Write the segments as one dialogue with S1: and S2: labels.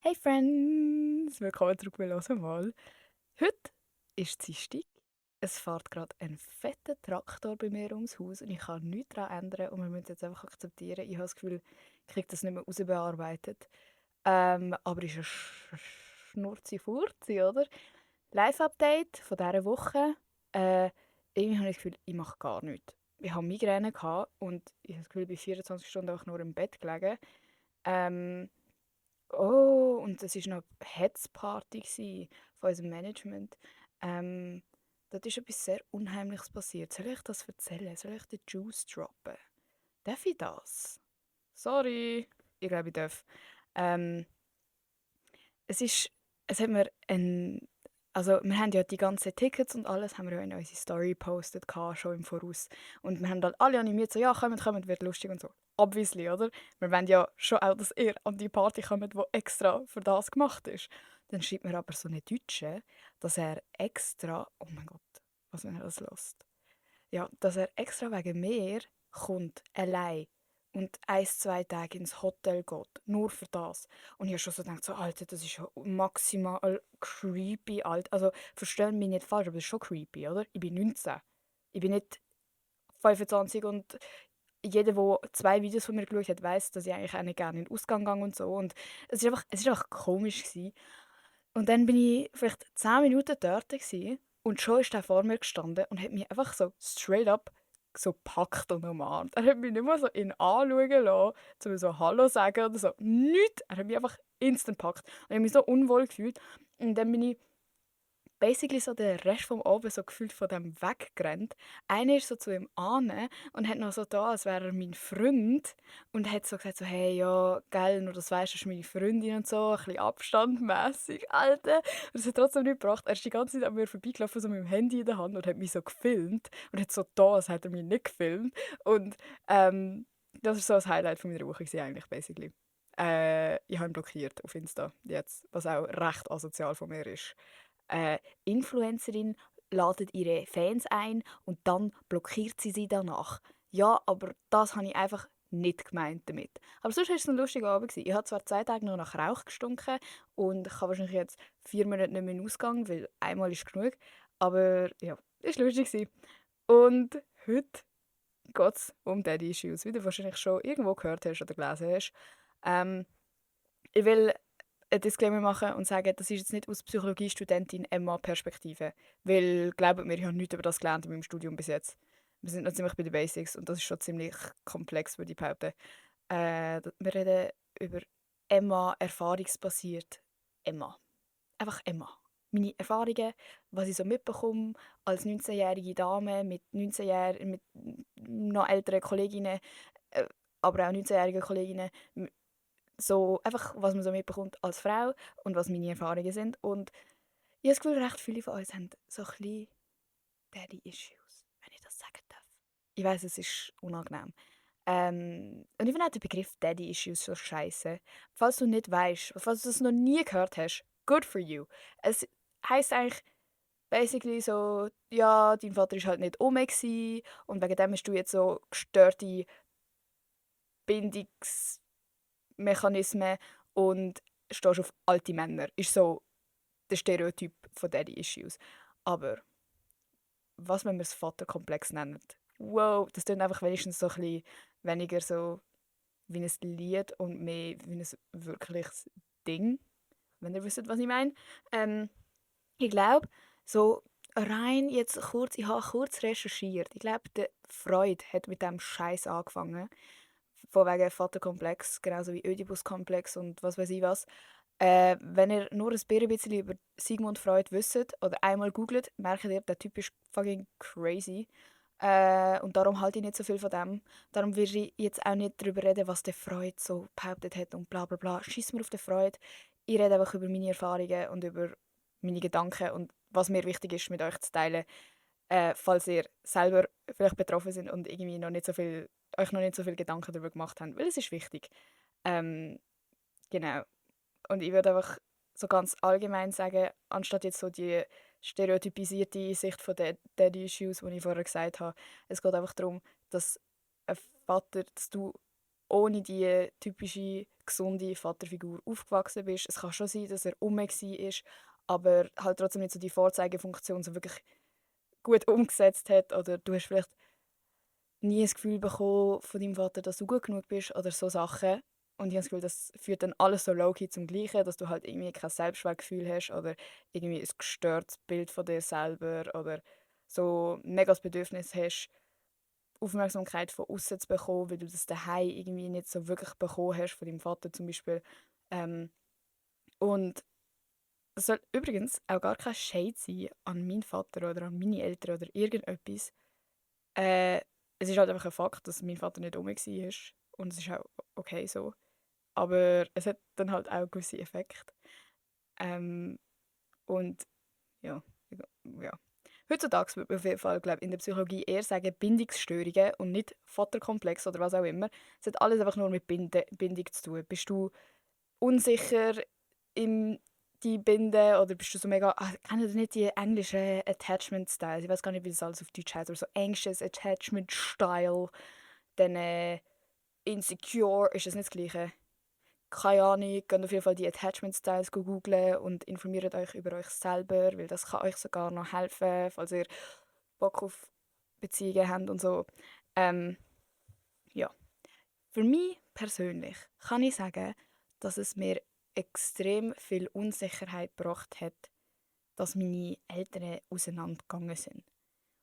S1: Hey Friends, willkommen zurück bei «Hören mal». Heute ist Dienstag. Es fährt gerade ein fetter Traktor bei mir ums Haus und ich kann nichts daran ändern und wir müssen es jetzt einfach akzeptieren. Ich habe das Gefühl, ich kriege das nicht mehr rausbearbeitet. Aber ist ein Schnurzi-Furzi, oder? Live-Update von dieser Woche. Äh, Irgendwie habe ich das Gefühl, ich mache gar nichts. Ich hatte Migräne gehabt und ich habe das Gefühl, ich bin 24 Stunden einfach nur im Bett gelegen. Ähm, Oh, und das war noch die Hetzparty von unserem Management. Ähm, Dort ist etwas sehr Unheimliches passiert. Soll ich das erzählen? Soll ich den Juice droppen? Darf ich das? Sorry. Ich glaube, ich darf. Ähm, es ist, es hat mir ein, also wir haben ja die ganzen Tickets und alles haben wir ja in unsere Story gepostet, schon im Voraus. Und wir haben dann alle animiert, so, ja, kommt, wird lustig und so. Obviously, oder? Wir wollen ja schon auch, dass ihr an die Party kommt, die extra für das gemacht ist. Dann schreibt mir aber so eine Deutsche, dass er extra, oh mein Gott, was wenn er das lässt. Ja, dass er extra wegen mir kommt, allein. Und 1, 2 Tage ins Hotel geht. Nur für das. Und ich habe schon so gedacht, so, Alter, das ist ja maximal creepy, alt. Also, verstehen mich nicht falsch, aber das ist schon creepy, oder? Ich bin 19. Ich bin nicht 25 und jeder, der 2 Videos von mir geschaut hat, weiß, dass ich eigentlich auch nicht gerne in den Ausgang gehe und so. Und es ist einfach komisch gewesen. Und dann bin ich vielleicht 10 Minuten dort gewesen, und schon ist er vor mir gestanden und hat mich einfach so straight up so gepackt und umarmt. Er hat mich nicht mal so in anschauen lassen, um so Hallo sagen oder so. Nichts. Er hat mich einfach instant gepackt. Und ich habe mich so unwohl gefühlt. Und dann bin ich basically so den Rest vom Abend so gefühlt von dem weggerannt. Einer ist so zu ihm an und hat noch so da, als wäre er mein Freund, und hat so gesagt so, hey, ja, geil, nur das weisst, das ist meine Freundin und so, ein bisschen abstandmässig, Alter. Und das hat trotzdem nicht gebracht. Er ist die ganze Zeit an mir vorbeigelaufen, so mit dem Handy in der Hand, und hat mich so gefilmt und hat so da, als hätte er mich nicht gefilmt. Und das ist so das Highlight von meiner Woche gewesen, eigentlich, basically. Ich habe ihn blockiert auf Insta jetzt, was auch recht asozial von mir ist. Influencerin ladet ihre Fans ein und dann blockiert sie danach. Ja, aber das habe ich einfach nicht gemeint damit. Aber sonst war es ein lustiger Abend. Ich habe zwar 2 Tage noch nach Rauch gestunken und ich habe wahrscheinlich jetzt 4 Monate nicht mehr in den Ausgang, weil einmal ist genug. Aber ja, es war lustig. Und heute geht es um Daddy Issues, wie du wahrscheinlich schon irgendwo gehört hast oder gelesen hast. Ähm, Ich will einen Disclaimer machen und sagen, das ist jetzt nicht aus Psychologiestudentin Emma-Perspektive. Weil, glaubt mir, ich habe nichts über das gelernt in meinem Studium bis jetzt. Wir sind noch ziemlich bei den Basics und das ist schon ziemlich komplex, würde ich behaupten. Wir reden über Emma erfahrungsbasiert. Emma. Einfach Emma. Meine Erfahrungen, was ich so mitbekomme als 19-jährige Dame mit 19 Jahren, mit noch älteren Kolleginnen, äh, aber auch 19-jährigen Kolleginnen, so einfach, was man so mitbekommt als Frau und was meine Erfahrungen sind. Und ich habe das Gefühl, recht viele von uns haben so ein bisschen Daddy-Issues, wenn ich das sagen darf. Ich weiß, es ist unangenehm. Und ich finde auch den Begriff Daddy-Issues so scheiße. Falls du nicht weißt, falls du das noch nie gehört hast, good for you. Es heisst eigentlich basically so, ja, dein Vater ist halt nicht um gewesen, und wegen dem hast du jetzt so gestörte Bindungsmechanismen und stehst auf alte Männer. Ist so der Stereotyp von Daddy Issues. Aber was, wenn wir es Vaterkomplex nennen? Wow, das klingt einfach wenigstens so ein bisschen weniger so wie ein Lied und mehr wie ein wirkliches Ding, wenn ihr wisst, was ich meine. Ähm, Ich glaube, so rein jetzt kurz, ich habe kurz recherchiert. Ich glaube, der Freud hat mit dem Scheiß angefangen. Von wegen Vaterkomplex, genauso wie Oedipus-Komplex und was weiß ich was. Wenn ihr nur ein bisschen über Sigmund Freud wisst oder einmal googelt, merkt ihr, der Typ ist fucking crazy. Und darum halte ich nicht so viel von dem. Darum will ich jetzt auch nicht darüber reden, was der Freud so behauptet hat und bla bla bla. Schiss mir auf den Freud. Ich rede einfach über meine Erfahrungen und über meine Gedanken und was mir wichtig ist, mit euch zu teilen, falls ihr selber vielleicht betroffen sind und irgendwie euch noch nicht so viel Gedanken darüber gemacht habt, weil es ist wichtig. Ähm, genau. Und ich würde einfach so ganz allgemein sagen, anstatt jetzt so die stereotypisierte Sicht von den Daddy Issues, die ich vorher gesagt habe, es geht einfach darum, dass ein Vater, dass du ohne die typische gesunde Vaterfigur aufgewachsen bist. Es kann schon sein, dass er rum war, aber halt trotzdem nicht so die Vorzeigefunktion so wirklich gut umgesetzt hat. Oder du hast vielleicht nie das Gefühl bekommen von deinem Vater, dass du gut genug bist oder so Sachen. Und ich habe das Gefühl, das führt dann alles so low-key zum Gleichen, dass du halt irgendwie kein Selbstwertgefühl hast oder irgendwie ein gestörtes Bild von dir selber oder so mega das Bedürfnis hast, Aufmerksamkeit von außen zu bekommen, weil du das daheim irgendwie nicht so wirklich bekommen hast von deinem Vater zum Beispiel. Ähm, und es soll übrigens auch gar kein Shade sein an meinen Vater oder an meine Eltern oder irgendetwas. Äh, Es ist halt einfach ein Fakt, dass mein Vater nicht rum war. Und es ist auch okay so. Aber es hat dann halt auch gewisse Effekte. Ähm, und ja, ja. Heutzutage würde man auf jeden Fall, glaub, in der Psychologie eher sagen Bindungsstörungen und nicht Vaterkomplex oder was auch immer. Es hat alles einfach nur mit Bindung zu tun. Bist du unsicher im die binden oder bist du so mega, kennt ihr nicht die englischen Attachment Styles? Ich weiß gar nicht, wie das alles auf Deutsch heißt, aber so anxious Attachment Style, dann insecure, ist das nicht das Gleiche? Keine Ahnung, geht auf jeden Fall die Attachment Styles googlen und informiert euch über euch selber, weil das kann euch sogar noch helfen, falls ihr Bock auf Beziehungen habt und so. Ähm, ja. Für mich persönlich kann ich sagen, dass es mir extrem viel Unsicherheit gebracht hat, dass meine Eltern auseinandergegangen sind.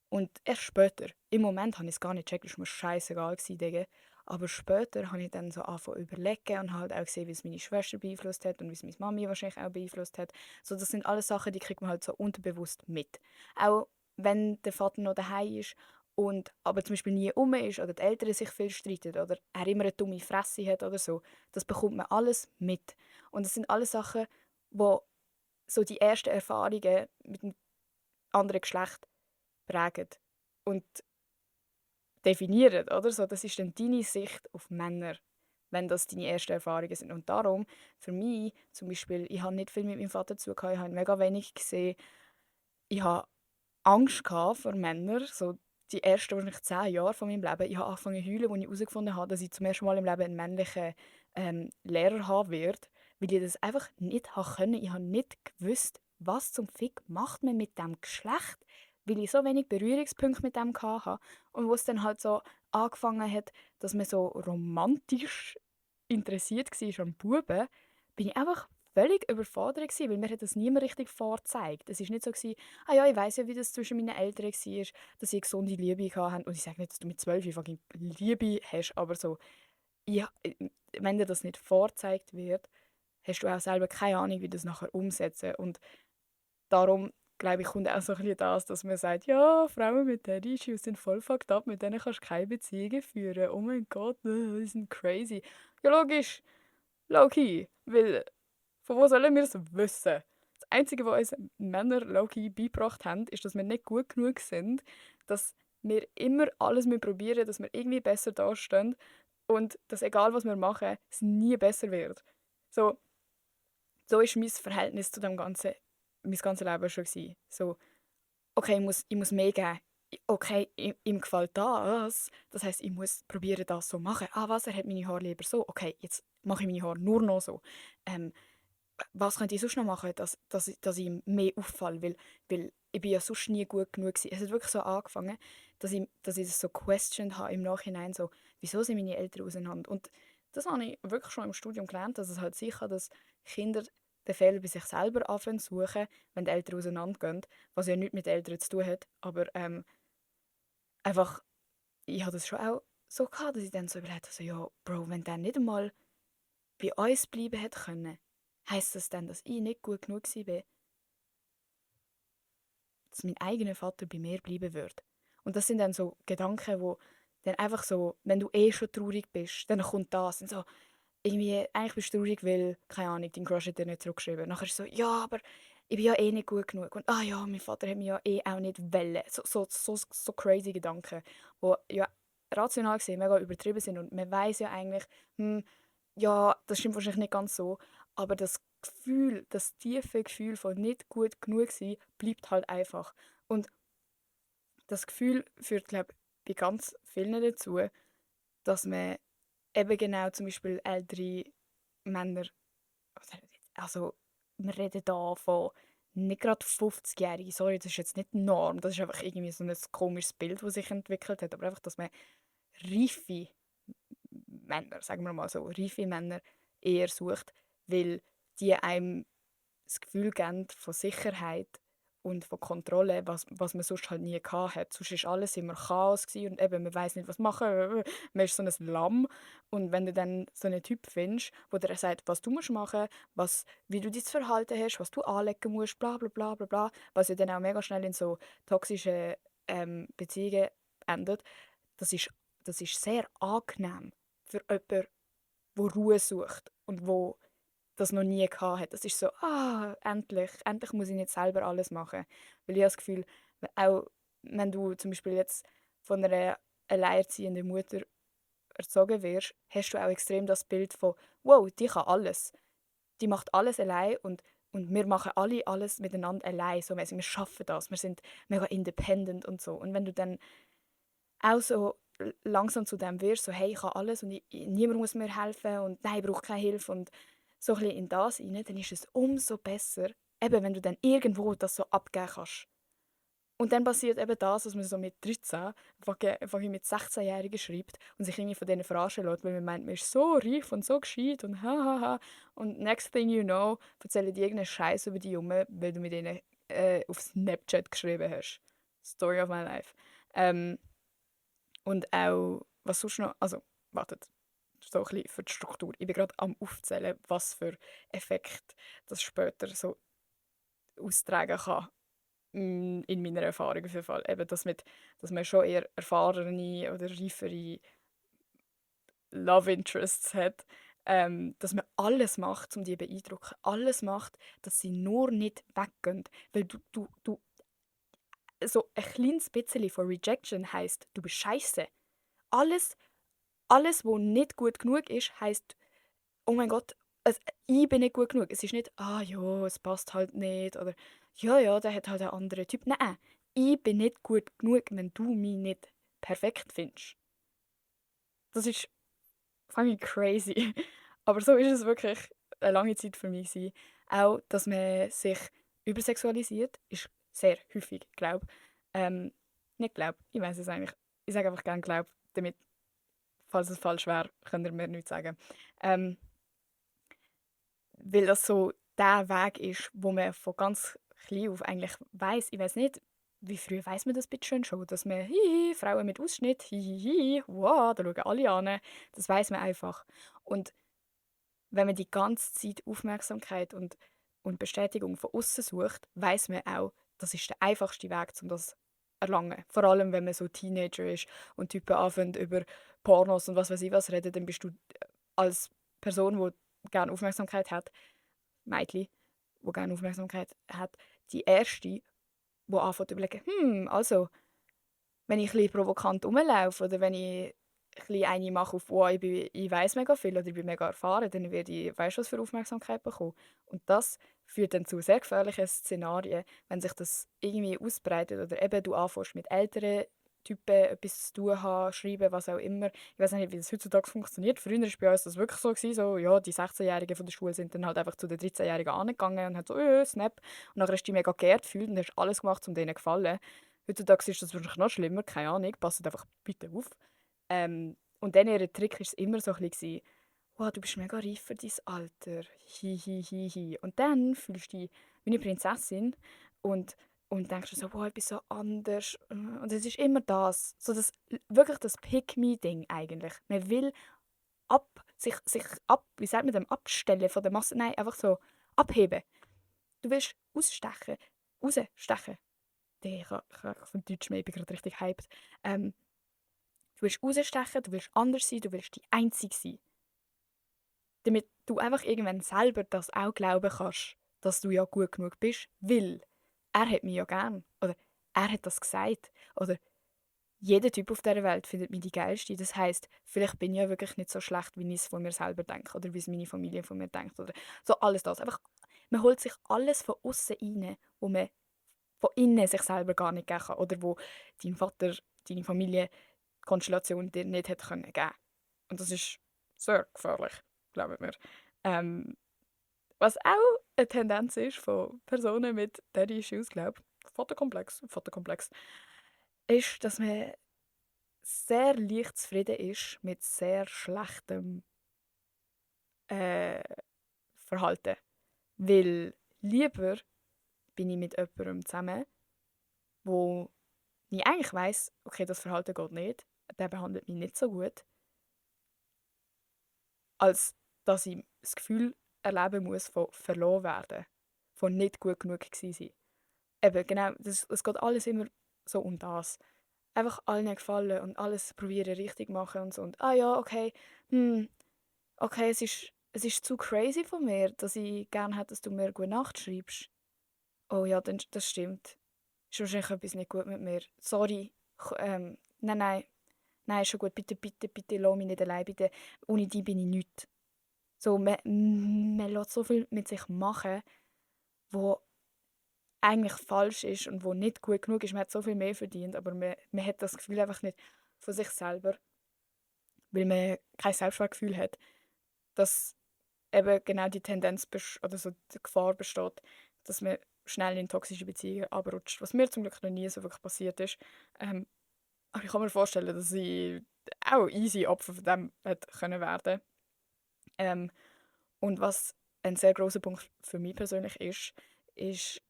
S1: Und erst später, im Moment habe ich es gar nicht gecheckt, es war mir scheißegal, Digga. Aber später habe ich dann so angefangen zu überlegen und halt auch gesehen, wie es meine Schwester beeinflusst hat und wie es meine Mami wahrscheinlich auch beeinflusst hat. So, das sind alles Sachen, die kriegt man halt so unterbewusst mit. Auch wenn der Vater noch daheim ist und aber zum Beispiel nie um ist oder die Eltern sich viel streiten oder er immer eine dumme Fresse hat oder so, das bekommt man alles mit. Und das sind alles Sachen, wo so die ersten Erfahrungen mit dem anderen Geschlecht prägen und definieren, oder? So, das ist dann deine Sicht auf Männer, wenn das deine ersten Erfahrungen sind. Und darum, für mich zum Beispiel, ich habe nicht viel mit meinem Vater zu tun, ich habe mega wenig gesehen. Ich habe Angst vor Männern, so die ersten wahrscheinlich 10 Jahre von meinem Leben. Ich habe angefangen zu heulen, als ich herausgefunden habe, dass ich zum ersten Mal im Leben einen männlichen Lehrer haben werde, weil ich das einfach nicht haben können. Ich habe nicht gewusst, was zum Fick macht man mit dem Geschlecht, weil ich so wenig Berührungspunkte mit dem hatte. Und wo es dann halt so angefangen hat, dass man so romantisch interessiert war an Buben, bin ich einfach völlig überfordert gewesen, weil mir hat das niemand richtig vorgezeigt. Es war nicht so, gewesen, ja, ich weiß ja, wie das zwischen meinen Eltern war, dass sie gesunde Liebe hatten. Und ich sage nicht, dass du mit 12 fucking Liebe hast, aber so, ja, wenn dir das nicht vorgezeigt wird, hast du auch selber keine Ahnung, wie das nachher umsetzen. Und darum, glaube ich, kommt auch so ein bisschen das, dass man sagt, ja, Frauen mit Daddy-Issues sind voll fucked up, mit denen kannst du keine Beziehungen führen. Oh mein Gott, die sind crazy. Ja, logisch, low-key, weil von wo sollen wir es wissen? Das Einzige, was uns Männer low-key beigebracht haben, ist, dass wir nicht gut genug sind, dass wir immer alles probieren müssen, dass wir irgendwie besser dastehen und dass egal was wir machen, es nie besser wird. So, so ist mein Verhältnis zu dem Ganzen mein ganzes Leben schon gewesen. So, okay, ich muss mehr geben. Okay, ihm gefällt das. Das heisst, ich muss probieren, das so zu machen. Was, er hat meine Haare lieber so. Okay, jetzt mache ich meine Haare nur noch so. Ähm, Was könnte ich sonst noch machen, dass ich ihm mehr auffalle, weil ich bin ja sonst nie gut genug gewesen. Es hat wirklich so angefangen, dass ich das so questioned habe im Nachhinein, so, wieso sind meine Eltern auseinander? Und das habe ich wirklich schon im Studium gelernt, dass es halt sicher, dass Kinder den Fehler bei sich selber anfangen zu suchen, wenn die Eltern auseinandergehen, was ja nichts mit den Eltern zu tun hat, aber einfach, ich hatte das schon auch so gehabt, dass ich dann so überlegt habe, so, ja, Bro, wenn der nicht einmal bei uns bleiben hätte können, heisst das dann, dass ich nicht gut genug war, dass mein eigener Vater bei mir bleiben würde? Und das sind dann so Gedanken, wo dann einfach so, wenn du eh schon traurig bist, dann kommt das und so, irgendwie, eigentlich bist du traurig, weil, keine Ahnung, dein Crush hat dir nicht zurückgeschrieben. Nachher ist es so, ja, aber ich bin ja eh nicht gut genug. Und, ja, mein Vater hat mich ja eh auch nicht wollen. So crazy Gedanken, die ja rational gesehen mega übertrieben sind. Und man weiß ja eigentlich, ja, das stimmt wahrscheinlich nicht ganz so, aber das Gefühl, das tiefe Gefühl von nicht gut genug sein, bleibt halt einfach. Und das Gefühl führt, glaube ich, bei ganz vielen dazu, dass man eben genau zum Beispiel ältere Männer, also wir reden da von nicht gerade 50-Jährigen, sorry, das ist jetzt nicht die Norm, das ist einfach irgendwie so ein komisches Bild, das sich entwickelt hat, aber einfach, dass man reife Männer, sagen wir mal so, reife Männer eher sucht, weil die einem das Gefühl geben von Sicherheit und von Kontrolle, was man sonst halt nie gehabt hat. Sonst war alles immer Chaos gewesen und eben, man weiß nicht, was machen. Man ist so ein Lamm. Und wenn du dann so einen Typ findest, der dir sagt, was du musst machen musst, wie du dein Verhalten hast, was du anlegen musst, bla bla bla bla bla, was ja dann auch mega schnell in so toxischen Beziehungen endet, das ist, das ist sehr angenehm für jemanden, der Ruhe sucht und wo das noch nie gehabt hat. Das ist so, endlich muss ich nicht selber alles machen. Weil ich habe das Gefühl, auch wenn du zum Beispiel jetzt von einer alleinerziehenden Mutter erzogen wirst, hast du auch extrem das Bild von, wow, die kann alles. Die macht alles allein und wir machen alle alles miteinander allein. So mäßig. Wir schaffen das, wir sind mega independent und so. Und wenn du dann auch so langsam zu dem wirst, so hey, ich kann alles und niemand muss mir helfen und nein, ich brauche keine Hilfe und so ein bisschen in das rein, dann ist es umso besser, eben wenn du dann irgendwo das so abgeben kannst. Und dann passiert eben das, was man so mit 13, fucking mit 16-Jährigen schreibt und sich irgendwie von denen verarschen lässt, weil man meint, man ist so reif und so gescheit und hahaha. Und next thing you know, erzählen die irgendeinen Scheiß über die Junge, weil du mit ihnen auf Snapchat geschrieben hast. Story of my life. Ähm, und auch, was sonst noch, also, wartet, so ein bisschen für die Struktur. Ich bin gerade am Aufzählen, was für Effekt das später so austragen kann. In meiner Erfahrung auf jeden Fall. Eben dass man schon eher erfahrene oder reifere Love Interests hat. Dass man alles macht, um die zu beeindrucken. Alles macht, dass sie nur nicht weggehen. Weil du so ein kleines bisschen von Rejection heisst, du bist scheiße. Alles, alles, was nicht gut genug ist, heisst, oh mein Gott, ich bin nicht gut genug. Es ist nicht, ja, es passt halt nicht oder ja, der hat halt einen anderen Typ. Nein, ich bin nicht gut genug, wenn du mich nicht perfekt findest. Das ist fucking crazy. Aber so ist es wirklich eine lange Zeit für mich gewesen. Auch, dass man sich übersexualisiert, ist sehr häufig, glaube ich. Nicht glaube, ich weiß es eigentlich. Ich sage einfach gerne glaube, damit, falls es falsch wäre, könnt ihr mir nichts sagen. Ähm, Weil das so der Weg ist, wo man von ganz klein auf eigentlich weiß. Ich weiß nicht, wie früh weiß man das bitte schön schon, dass man hihi, Frauen mit Ausschnitt, hihihi, wow, da schauen alle an. Das weiß man einfach. Und wenn man die ganze Zeit Aufmerksamkeit und Bestätigung von außen sucht, weiß man auch, das ist der einfachste Weg, um das zu erlangen. Vor allem, wenn man so Teenager ist und Typen anfangen über Pornos und was weiß ich was reden, dann bist du als Person, die gerne Aufmerksamkeit hat, Mädchen, die gerne Aufmerksamkeit hat, die erste, die anfängt zu überlegen, also, wenn ich ein bisschen provokant rumlaufe oder wenn ich ein bisschen eine mache auf «wow, ich weiss mega viel» oder «ich bin mega erfahren», dann werde ich weißt du was für Aufmerksamkeit bekommen. Und das führt dann zu sehr gefährlichen Szenarien, wenn sich das irgendwie ausbreitet oder eben du anfängst mit älteren Typen etwas zu tun haben, schreiben, was auch immer. Ich weiß nicht, wie das heutzutage funktioniert. Früher war bei uns das wirklich so, gewesen, so ja, die 16-Jährigen von der Schule sind dann halt einfach zu den 13-Jährigen angegangen und haben so Snap». Und nachher hast du dich mega geehrt gefühlt und hast alles gemacht, um denen zu gefallen. Heutzutage ist das wahrscheinlich noch schlimmer, keine Ahnung, passt einfach bitte auf. Und dann ihr Trick war es immer so ein bisschen, «Wow, du bist mega reif für dein Alter. Hi, hi, hi, hi.» Und dann fühlst du dich wie eine Prinzessin und denkst dir so, «Wow, ich bin so anders.» Und es ist immer das, so das, wirklich das Pick-me-Ding eigentlich. Man will sich wie sagt man dem, abstellen von der Masse. Nein, einfach so abheben. Du willst rausstechen. Ich kann von Deutsch mehr, ich bin gerade richtig hyped. Du willst rausstechen, du willst anders sein, du willst die Einzige sein. Damit du einfach irgendwann selber das auch glauben kannst, dass du ja gut genug bist, weil er hat mich ja gern. Oder er hat das gesagt. Oder jeder Typ auf dieser Welt findet mich die geilste. Das heisst, vielleicht bin ich ja wirklich nicht so schlecht, wie ich es von mir selber denke. Oder wie es meine Familie von mir denkt. Oder so alles das. Einfach, man holt sich alles von außen rein, wo man von innen sich selber gar nicht geben kann. Oder wo dein Vater, deine Familienkonstellation dir nicht hätte geben können. Und das ist sehr gefährlich, glaubt mir. Ähm, was auch eine Tendenz ist von Personen mit Daddy-Issues, glaube ich, Vaterkomplex, ist, dass man sehr leicht zufrieden ist mit sehr schlechtem äh, Verhalten. Weil lieber bin ich mit jemandem zusammen, wo ich eigentlich weiss, okay, das Verhalten geht nicht, der behandelt mich nicht so gut, als dass ich das Gefühl erleben muss von verloren werden, von nicht gut genug gewesen sein. Eben, genau, es geht alles immer so um das. Einfach allen gefallen und alles probieren richtig machen und so. Und ah ja, okay, okay, es ist zu crazy von mir, dass ich gerne hätte, dass du mir gute Nacht schreibst. Oh ja, dann, das stimmt. Ist wahrscheinlich etwas nicht gut mit mir. Sorry. Nein, nein. Nein, ist schon gut. Bitte, bitte, bitte, lass mich nicht allein. Bitte. Ohne dich bin ich nichts. So, man lässt so viel mit sich machen, wo eigentlich falsch ist und wo nicht gut genug ist. Man hat so viel mehr verdient, aber man hat das Gefühl einfach nicht von sich selber, weil man kein Selbstwertgefühl hat, dass eben genau die Tendenz oder so die Gefahr besteht, dass man schnell in toxische Beziehungen abrutscht. Was mir zum Glück noch nie so wirklich passiert ist. Ähm, aber ich kann mir vorstellen, dass ich auch easy Opfer von dem hätte können werden. Ähm, und was ein sehr großer Punkt für mich persönlich ist,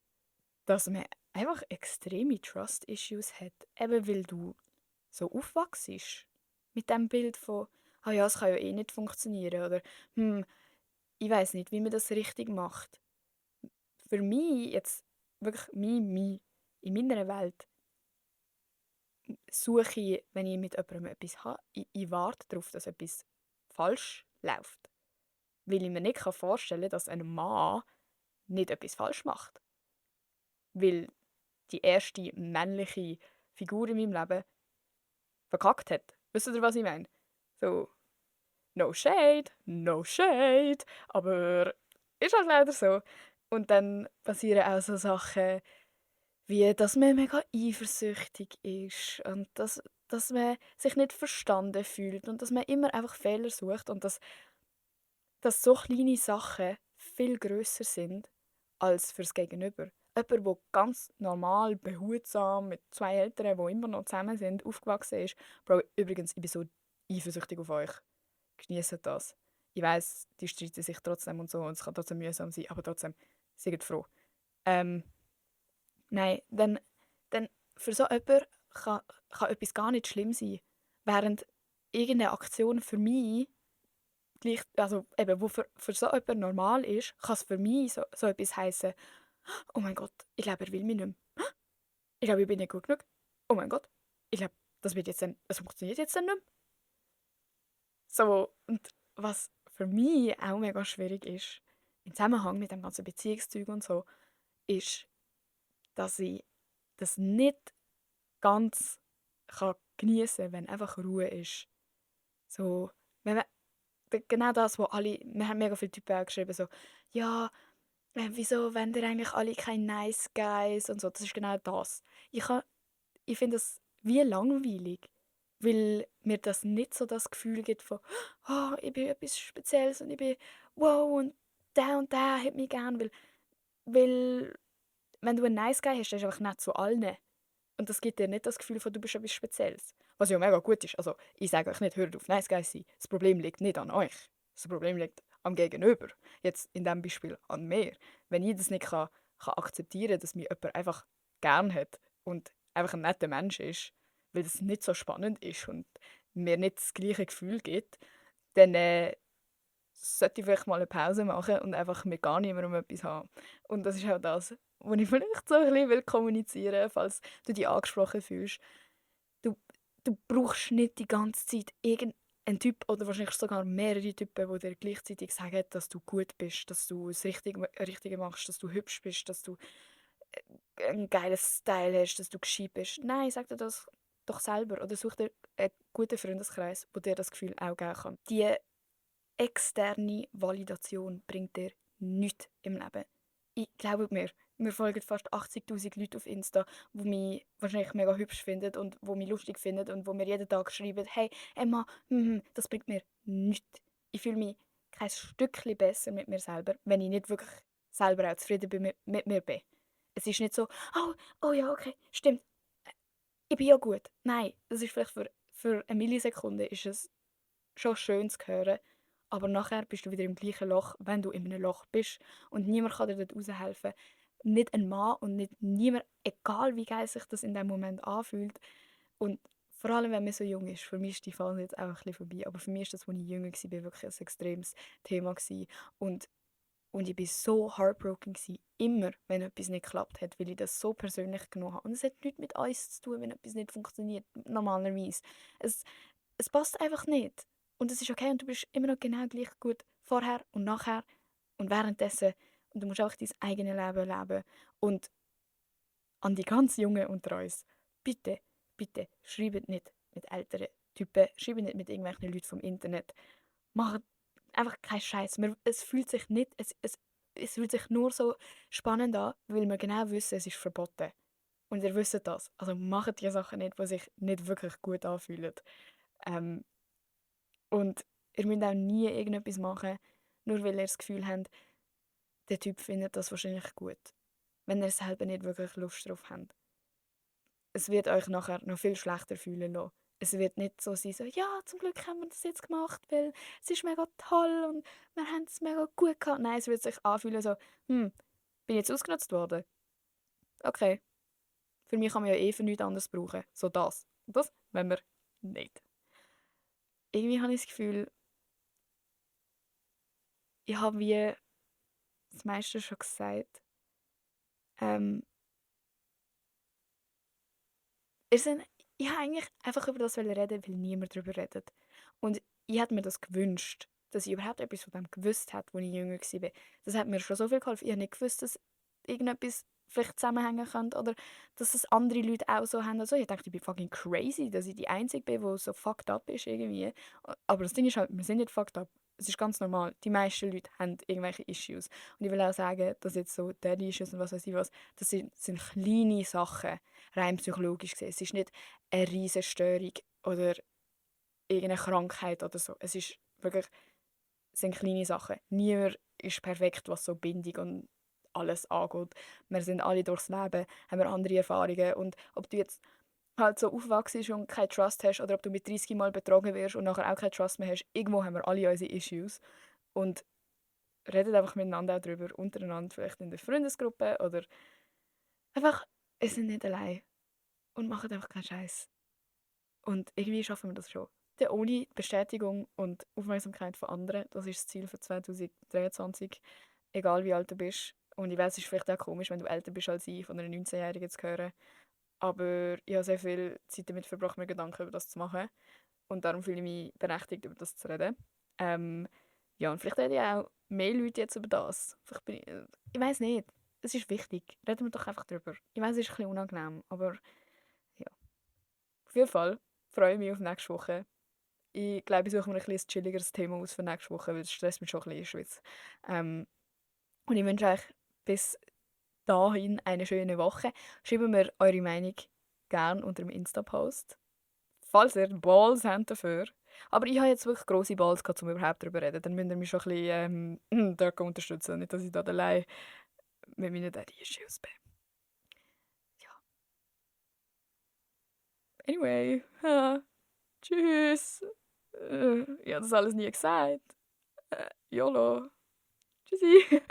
S1: dass man einfach extreme Trust-Issues hat. Eben weil du so aufwachst mit dem Bild von, ah ja, es kann ja eh nicht funktionieren. Oder, ich weiß nicht, wie man das richtig macht. Für mich jetzt wirklich in meiner Welt suche ich, wenn ich mit jemandem etwas habe, ich warte darauf, dass etwas falsch läuft. Weil ich mir nicht vorstellen kann, dass ein Mann nicht etwas falsch macht. Weil die erste männliche Figur in meinem Leben verkackt hat. Wisst ihr, was ich meine? So, no shade, no shade, aber ist halt leider so. Und dann passieren auch so Sachen, wie dass man mega eifersüchtig ist und dass man sich nicht verstanden fühlt und dass man immer einfach Fehler sucht und dass so kleine Sachen viel grösser sind als fürs Gegenüber. Jemand, der ganz normal, behutsam, mit zwei Eltern, die immer noch zusammen sind, aufgewachsen ist. Bro, übrigens, ich bin so eifersüchtig auf euch. Genießt das. Ich weiss, die streiten sich trotzdem und so und es kann trotzdem mühsam sein, aber trotzdem, seid froh. Ähm, nein, dann für so jemanden kann etwas gar nicht schlimm sein. Während irgendeine Aktion für mich gleich, also eben, wo für so jemanden normal ist, kann es für mich so etwas heissen. Oh mein Gott, ich glaube, er will mich nicht mehr. Ich glaube, ich bin nicht gut genug. Oh mein Gott, ich glaube, das funktioniert jetzt dann nicht mehr. So, und was für mich auch mega schwierig ist, im Zusammenhang mit dem ganzen Beziehungszeug und so, ist, dass ich das nicht ganz geniessen kann, wenn einfach Ruhe ist. So, wenn man, genau das, wo alle, wir haben mega viele Typen auch geschrieben, so, ja, wieso wollen ihr eigentlich alle keine Nice Guys und so, das ist genau das. Ich, kann- ich finde das wie langweilig, weil mir das nicht so das Gefühl gibt von, oh, ich bin etwas Spezielles und ich bin, wow, und der hat mich gern, weil wenn du einen Nice Guy hast, dann ist einfach nicht zu allen. Und das gibt dir nicht das Gefühl von, du bist etwas Spezielles. Was ja mega gut ist. Also, ich sage euch nicht, hört auf Nice Guys sein. Das Problem liegt nicht an euch. Das Problem liegt am Gegenüber. Jetzt in diesem Beispiel an mir. Wenn ich das nicht kann akzeptieren, dass mich jemand einfach gern hat und einfach ein netter Mensch ist, weil das nicht so spannend ist und mir nicht das gleiche Gefühl gibt, dann sollte ich vielleicht mal eine Pause machen und einfach mit gar niemandem etwas haben. Und das ist auch das, was ich vielleicht so ein bisschen kommunizieren will, falls du dich angesprochen fühlst. Du, du brauchst nicht die ganze Zeit irgendeinen Typ oder wahrscheinlich sogar mehrere Typen, die dir gleichzeitig sagen, dass du gut bist, dass du das Richtige machst, dass du hübsch bist, dass du einen geilen Style hast, dass du gescheit bist. Nein, sag dir das doch selber oder such dir einen guten Freundeskreis, der dir das Gefühl auch geben kann. Die externe Validation bringt dir nichts im Leben. Ich glaube mir folgen fast 80'000 Leute auf Insta, die mich wahrscheinlich mega hübsch finden und die mich lustig finden und die mir jeden Tag schreiben, «Hey, Emma, das bringt mir nichts. Ich fühle mich kein Stückchen besser mit mir selber, wenn ich nicht wirklich selber auch zufrieden bin mit mir bin. Es ist nicht so: «Oh, oh ja, okay, stimmt, ich bin ja gut.» Nein, das ist vielleicht für 'ne Millisekunde ist es schon schön zu hören, aber nachher bist du wieder im gleichen Loch, wenn du in einem Loch bist und niemand kann dir dort raushelfen. Nicht ein Mann und nicht niemand, egal wie geil sich das in dem Moment anfühlt. Und vor allem, wenn man so jung ist, für mich ist die Phase jetzt auch ein bisschen vorbei, aber für mich ist das, als ich jünger war, wirklich ein extremes Thema gewesen. Und ich war so heartbroken gewesen, immer, wenn etwas nicht geklappt hat, weil ich das so persönlich genommen habe. Und es hat nichts mit uns zu tun, wenn etwas nicht funktioniert, normalerweise. Es, es passt einfach nicht. Und es ist okay und du bist immer noch genau gleich gut vorher und nachher und währenddessen. Und du musst auch dein eigenes Leben leben. Und an die ganz Jungen unter uns, bitte, bitte, schreibt nicht mit älteren Typen, schreibt nicht mit irgendwelchen Leuten vom Internet. Macht einfach keinen Scheiß. Es fühlt sich nicht, es fühlt sich nur so spannend an, weil wir genau wissen, es ist verboten. Und ihr wisst das. Also macht die Sachen nicht, die sich nicht wirklich gut anfühlen. Ähm, und ihr müsst auch nie irgendetwas machen, nur weil ihr das Gefühl habt, der Typ findet das wahrscheinlich gut. Wenn ihr selber nicht wirklich Lust drauf habt. Es wird euch nachher noch viel schlechter fühlen lassen. Es wird nicht so sein, so, ja, zum Glück haben wir das jetzt gemacht, weil es ist mega toll und wir haben es mega gut gehabt. Nein, es wird sich anfühlen so, bin ich jetzt ausgenutzt worden? Okay, für mich kann man ja eh für nichts anderes brauchen. So das. Und das wenn wir nicht. Irgendwie habe ich das Gefühl, ich habe wie das meiste schon gesagt. Ähm, wir sind, ich wollte eigentlich einfach über das reden, weil niemand darüber redet. Und ich hätte mir das gewünscht, dass ich überhaupt etwas von dem gewusst hätte, als ich jünger war. Das hat mir schon so viel geholfen. Ich habe nicht gewusst, dass irgendetwas vielleicht zusammenhängen könnte oder dass es andere Leute auch so haben. Also ich dachte, ich bin fucking crazy, dass ich die Einzige bin, die so fucked up ist irgendwie. Aber das Ding ist halt, wir sind nicht fucked up. Es ist ganz normal. Die meisten Leute haben irgendwelche Issues. Und ich will auch sagen, dass jetzt so Daddy-Issues und was weiß ich was, das sind kleine Sachen, rein psychologisch gesehen. Es ist nicht eine riesige Störung oder irgendeine Krankheit oder so. Es sind kleine Sachen. Niemand ist perfekt, was so Bindung und alles angeht. Wir sind alle durchs Leben, haben wir andere Erfahrungen. Und ob du jetzt halt so aufwachst und keinen Trust hast oder ob du mit 30 Mal betrogen wirst und nachher auch keinen Trust mehr hast, irgendwo haben wir alle unsere Issues. Und redet einfach miteinander auch darüber, untereinander, vielleicht in der Freundesgruppe oder einfach, wir sind nicht allein und machen einfach keinen Scheiß. Und irgendwie schaffen wir das schon. Dann ohne Bestätigung und Aufmerksamkeit von anderen, das ist das Ziel für 2023, egal wie alt du bist. Und ich weiß, es ist vielleicht auch komisch, wenn du älter bist als ich, von einer 19-Jährigen zu hören. Aber ich habe sehr viel Zeit damit verbracht, mir Gedanken über das zu machen. Und darum fühle ich mich berechtigt, über das zu reden. Ähm, ja, und vielleicht reden ja auch mehr Leute jetzt über das. Vielleicht ich weiß nicht. Es ist wichtig. Reden wir doch einfach drüber. Ich weiß, es ist ein bisschen unangenehm, aber ja. Auf jeden Fall freue ich mich auf nächste Woche. Ich glaube, ich suche mir ein bisschen chilligeres Thema aus für nächste Woche, weil es stresst mich schon ein bisschen in der Schweiz. Und ich wünsche euch bis dahin eine schöne Woche. Schreibt mir eure Meinung gerne unter dem Insta-Post, falls ihr Balls habt dafür. Aber ich habe jetzt wirklich grosse Balls gehabt, um überhaupt darüber zu reden. Dann müsst ihr mich schon ein bisschen dort unterstützen. Nicht, dass ich da allein mit meinen Daddy-Issues bin. Ja, anyway. Tschüss. Ich habe das alles nie gesagt. YOLO. Tschüssi.